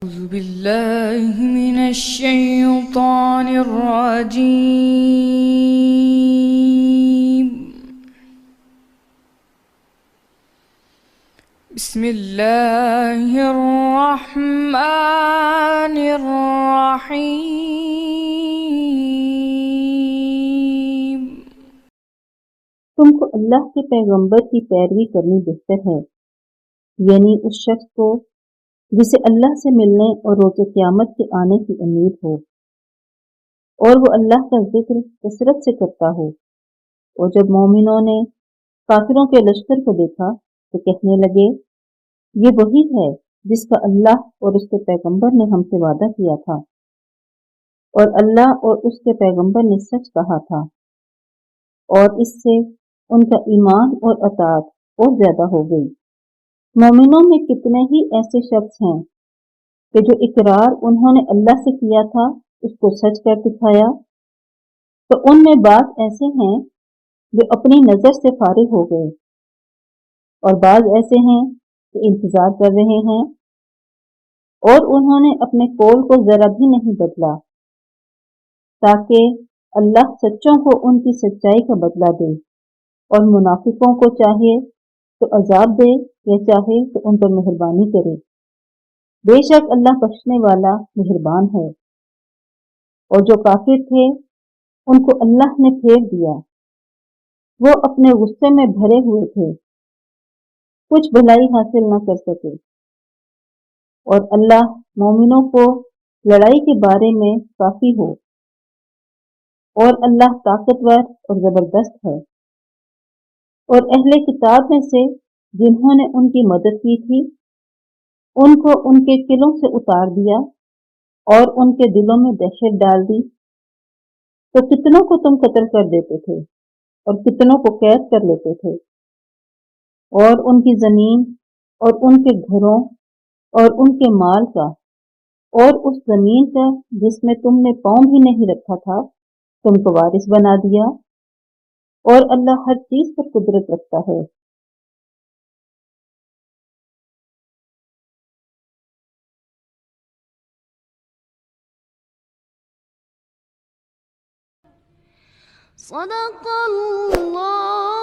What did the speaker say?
أعوذ بالله من الشيطان الرجيم. بسم الله الرحمن الرحيم. تم کو اللہ کے پیغمبر کی پیروی کرنی بہتر ہے، یعنی اس شخص کو جسے اللہ سے ملنے اور روز قیامت کے آنے کی امید ہو، اور وہ اللہ کا ذکر کثرت سے کرتا ہو۔ اور جب مومنوں نے کافروں کے لشکر کو دیکھا تو کہنے لگے، یہ وہی ہے جس کا اللہ اور اس کے پیغمبر نے ہم سے وعدہ کیا تھا، اور اللہ اور اس کے پیغمبر نے سچ کہا تھا، اور اس سے ان کا ایمان اور اطاعت اور زیادہ ہو گئی۔ مومنوں میں کتنے ہی ایسے شخص ہیں کہ جو اقرار انہوں نے اللہ سے کیا تھا اس کو سچ کر دکھایا، تو ان میں بعض ایسے ہیں جو اپنی نظر سے فارغ ہو گئے، اور بعض ایسے ہیں کہ انتظار کر رہے ہیں، اور انہوں نے اپنے قول کو ذرا بھی نہیں بدلا تاکہ اللہ سچوں کو ان کی سچائی کا بدلہ دے، اور منافقوں کو چاہے تو عذاب دے یا چاہے تو ان پر مہربانی کرے۔ بے شک اللہ بخشنے والا مہربان ہے۔ اور جو کافر تھے ان کو اللہ نے پھیر دیا، وہ اپنے غصے میں بھرے ہوئے تھے، کچھ بھلائی حاصل نہ کر سکے۔ اور اللہ مومنوں کو لڑائی کے بارے میں کافی ہو، اور اللہ طاقتور اور زبردست ہے۔ اور اہل کتاب میں سے جنہوں نے ان کی مدد کی تھی ان کو ان کے قلعوں سے اتار دیا اور ان کے دلوں میں دہشت ڈال دی، تو کتنوں کو تم قتل کر دیتے تھے اور کتنوں کو قید کر لیتے تھے، اور ان کی زمین اور ان کے گھروں اور ان کے مال کا اور اس زمین کا جس میں تم نے پاؤں بھی نہیں رکھا تھا تم کو وارث بنا دیا، اور اللہ ہر چیز پر قدرت رکھتا ہے۔ صدق اللہ